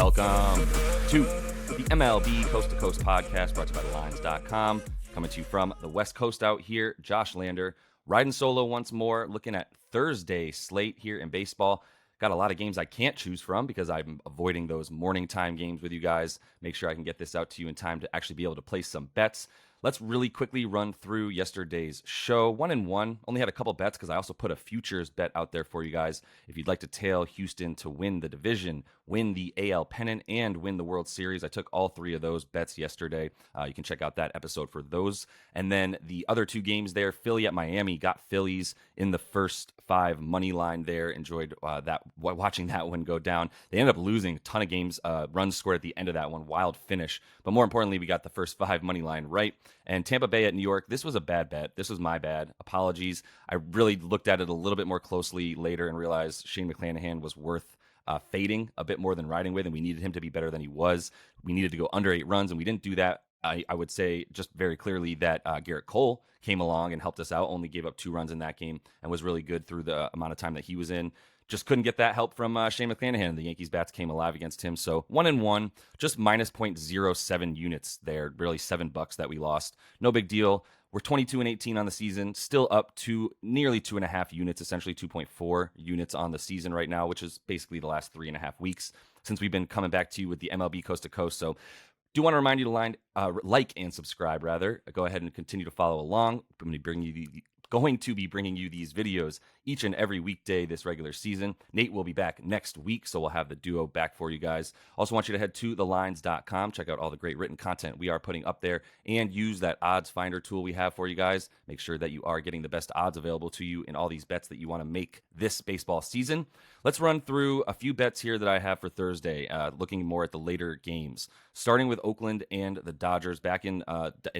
Welcome to the MLB Coast to Coast podcast brought to you by thelines.com. Coming to you from the West Coast out here, Josh Lander, riding solo once more, looking at Thursday slate here in baseball. Got a lot of games I can't choose from because I'm avoiding those morning time games with you guys. Make sure I can get this out to you in time to actually be able to place some bets. Let's really quickly run through yesterday's show. 1-1. Only had a couple bets because I also put a futures bet out there for you guys. If you'd like to tail Houston to win the division, win the AL pennant, and win the World Series, I took all three of those bets yesterday. You can check out that episode for those. And then the other two games there, Philly at Miami, got Phillies in the first 5 money line there. Enjoyed watching that one go down. They ended up losing a ton of games, runs scored at the end of that one, wild finish. But more importantly, we got the first 5 money line right. And Tampa Bay at New York, this was a bad bet. This was my bad. Apologies. I really looked at it a little bit more closely later and realized Shane McClanahan was worth fading a bit more than riding with, and we needed him to be better than he was. We needed to go under 8 runs, and we didn't do that. I would say just very clearly that Garrett Cole came along and helped us out, only gave up 2 runs in that game and was really good through the amount of time that he was in. Just couldn't get that help from Shane McClanahan. The Yankees bats came alive against him. So 1-1, just minus 0.07 units there. Really $7 that we lost. No big deal. We're 22-18 on the season, still up to nearly 2.5 units, essentially 2.4 units on the season right now, which is basically the last 3.5 weeks since we've been coming back to you with the MLB Coast to Coast. So do want to remind you to like and subscribe, rather. Go ahead and continue to follow along. I'm going to be bringing you these videos each and every weekday this regular season. Nate will be back next week, so we'll have the duo back for you guys. Also want you to head to thelines.com, check out all the great written content we are putting up there, and use that odds finder tool we have for you guys. Make sure that you are getting the best odds available to you in all these bets that you want to make this baseball season. Let's run through a few bets here that I have for Thursday, looking more at the later games. Starting with Oakland and the Dodgers back in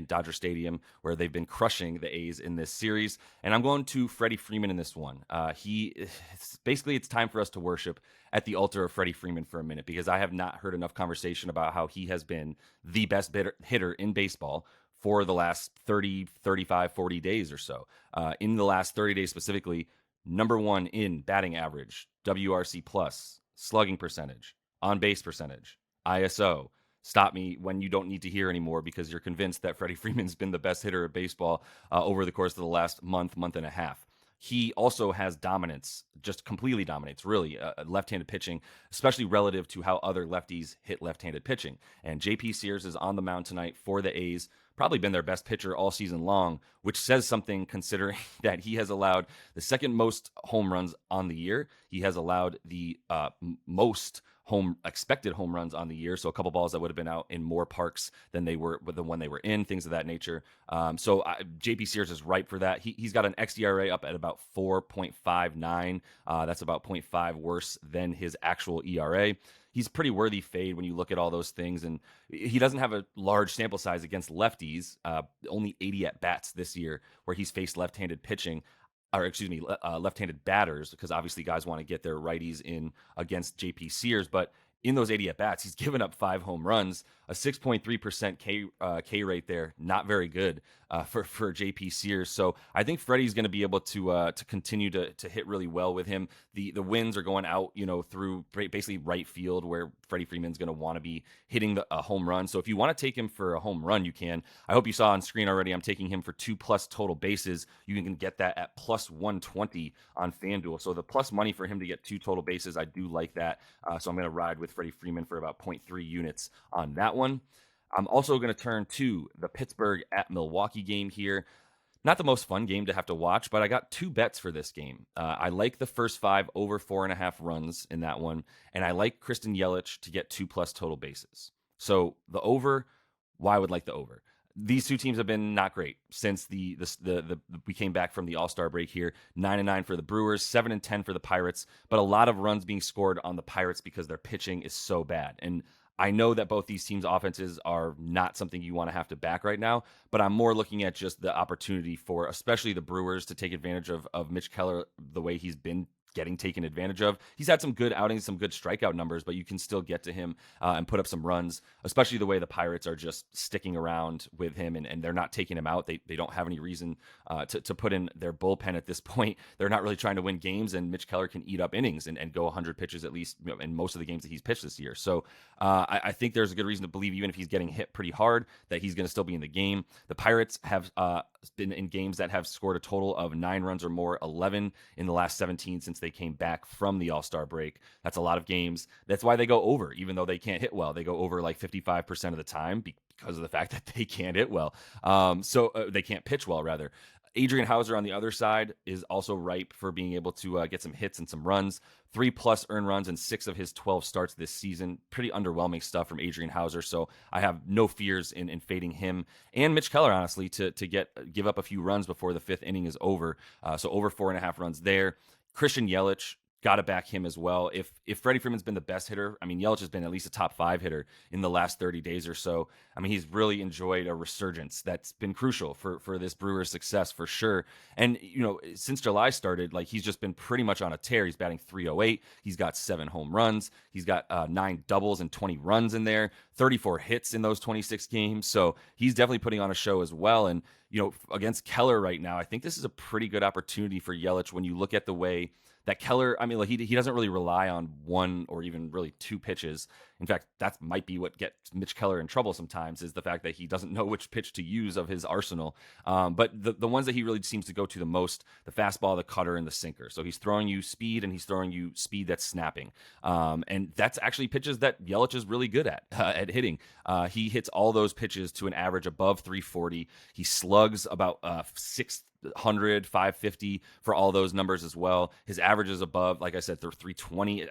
Dodger Stadium, where they've been crushing the A's in this series. And I'm going to Freddie Freeman in this one. It's time for us to worship at the altar of Freddie Freeman for a minute, because I have not heard enough conversation about how he has been the best hitter in baseball for the last 30, 35, 40 days or so. In the last 30 days specifically, number 1 in batting average, WRC plus, slugging percentage, on base percentage, ISO. Stop me when you don't need to hear anymore because you're convinced that Freddie Freeman's been the best hitter of baseball over the course of the last month and a half. He also has dominance, just completely dominates, really, left-handed pitching, especially relative to how other lefties hit left-handed pitching. And JP Sears is on the mound tonight for the A's, probably been their best pitcher all season long, which says something considering that he has allowed the second most home runs on the year. He has allowed the most expected home runs on the year, so a couple balls that would have been out in more parks than they were the one they were in, things of that nature. So JP Sears is ripe for that. He's got an xERA up at about 4.59. That's about 0.5 worse than his actual ERA. He's pretty worthy fade when you look at all those things, and he doesn't have a large sample size against lefties. Only 80 at bats this year where he's faced left-handed batters, because obviously guys want to get their righties in against JP Sears. But in those 80 at-bats, he's given up 5 home runs, a 6.3% K rate there. Not very good for JP Sears. So I think Freddie's going to be able to continue to hit really well with him. The winds are going out, through basically right field, where Freddie Freeman's going to want to be hitting a home run. So if you want to take him for a home run, you can. I hope you saw on screen already, I'm taking him for 2+ total bases. You can get that at plus 120 on FanDuel. So the plus money for him to get 2 total bases, I do like that. So I'm going to ride with Freddie Freeman for about 0.3 units on that one. I'm also going to turn to the Pittsburgh at Milwaukee game here. Not the most fun game to have to watch, but I got 2 bets for this game. I like the first 5 over 4.5 runs in that one, and I like Cristian Yellich to get 2+ total bases. So the over, why I would like the over? These two teams have been not great since we came back from the All-Star break here. 9-9 for the Brewers, 7-10 for the Pirates, but a lot of runs being scored on the Pirates because their pitching is so bad. And I know that both these teams' offenses are not something you want to have to back right now, but I'm more looking at just the opportunity for especially the Brewers to take advantage of Mitch Keller the way he's been getting taken advantage of. He's had some good outings, some good strikeout numbers, but you can still get to him and put up some runs, especially the way the Pirates are just sticking around with him and they're not taking him out. They don't have any reason to put in their bullpen at this point. They're not really trying to win games, and Mitch Keller can eat up innings and go 100 pitches at least in most of the games that he's pitched this year. So I think there's a good reason to believe, even if he's getting hit pretty hard, that he's going to still be in the game. The Pirates have been in games that have scored a total of 9 runs or more, 11 in the last 17 since they came back from the All-Star break. That's a lot of games. That's why they go over, even though they can't hit well. They go over like 55% of the time because of the fact that they can't hit well. They can't pitch well, rather. Adrian Hauser on the other side is also ripe for being able to get some hits and some runs. 3+ earned runs in 6 of his 12 starts this season. Pretty underwhelming stuff from Adrian Hauser, so I have no fears in fading him and Mitch Keller, honestly, to give up a few runs before the 5th inning is over. So over 4.5 runs there. Cristian Yellich, got to back him as well. If Freddie Freeman's been the best hitter, I mean, Yellich has been at least a top 5 hitter in the last 30 days or so. I mean, he's really enjoyed a resurgence that's been crucial for this Brewers' success for sure. And, since July started, like, he's just been pretty much on a tear. He's batting .308. He's got 7 home runs. He's got 9 doubles and 20 runs in there, 34 hits in those 26 games. So he's definitely putting on a show as well. And, against Keller right now, I think this is a pretty good opportunity for Yellich when you look at the way that Keller, I mean, like, he doesn't really rely on 1 or even really 2 pitches. In fact, that might be what gets Mitch Keller in trouble sometimes, is the fact that he doesn't know which pitch to use of his arsenal. But the ones that he really seems to go to the most, the fastball, the cutter, and the sinker. So he's throwing you speed, and he's throwing you speed that's snapping. And that's actually pitches that Yelich is really good at hitting. He hits all those pitches to an average above 340. He slugs about 600, 550 for all those numbers as well. His average is above, like I said, they're 320.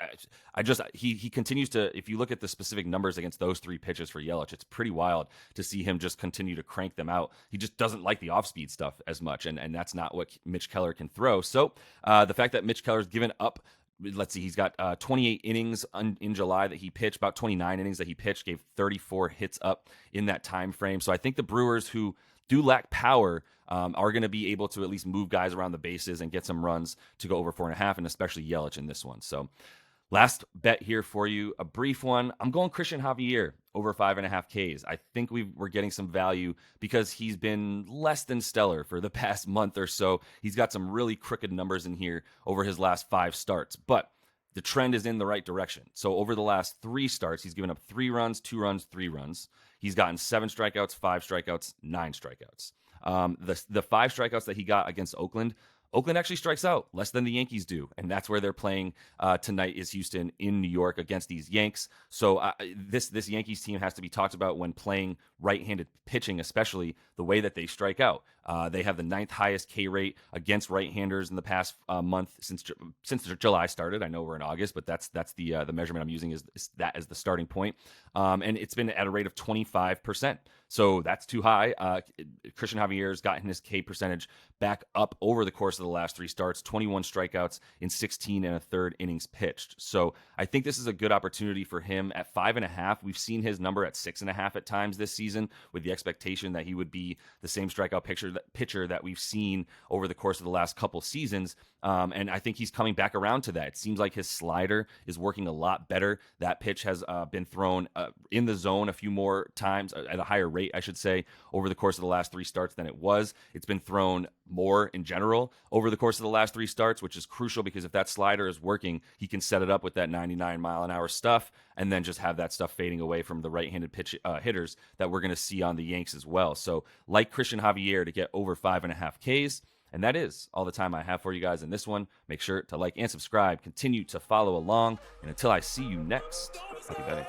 He continues to, if you look at the specific numbers against those 3 pitches for Yellich, it's pretty wild to see him just continue to crank them out. He just doesn't like the off-speed stuff as much, and that's not what Mitch Keller can throw. So the fact that Mitch Keller's given up, let's see, he's got 28 innings in July that he pitched, about 29 innings that he pitched, gave 34 hits up in that time frame. So I think the Brewers, who do lack power, are going to be able to at least move guys around the bases and get some runs to go over 4.5, and especially Yellich in this one. So last bet here for you, a brief one. I'm going Cristian Javier over 5.5 Ks. I think we're getting some value because he's been less than stellar for the past month or so. He's got some really crooked numbers in here over his last 5 starts, but the trend is in the right direction. So over the last 3 starts, he's given up 3 runs, 2 runs, 3 runs. He's gotten 7 strikeouts, 5 strikeouts, 9 strikeouts. The 5 strikeouts that he got against Oakland actually strikes out less than the Yankees do, and that's where they're playing tonight, is Houston in New York against these Yanks. So this Yankees team has to be talked about when playing right-handed pitching, especially the way that they strike out. They have the 9th highest K rate against right-handers in the past month since July started. I know we're in August, but that's the measurement I'm using is that as the starting point, and it's been at a rate of 25%. So that's too high. Cristian Javier's gotten his K percentage back up over the course of the last 3 starts, 21 strikeouts in 16 1/3 innings pitched. So I think this is a good opportunity for him at 5.5. We've seen his number at 6.5 at times this season, with the expectation that he would be the same strikeout pitcher that we've seen over the course of the last couple seasons. And I think he's coming back around to that. It seems like his slider is working a lot better. That pitch has been thrown in the zone a few more times, at a higher rate, I should say, over the course of the last 3 starts than it was. It's been thrown more in general over the course of the last 3 starts, which is crucial because if that slider is working, he can set it up with that 99-mile-an-hour stuff and then just have that stuff fading away from the right-handed hitters that we're going to see on the Yanks as well. So like Cristian Javier to get over 5.5 Ks. And that is all the time I have for you guys in this one. Make sure to like and subscribe. Continue to follow along. And until I see you next, happy betting.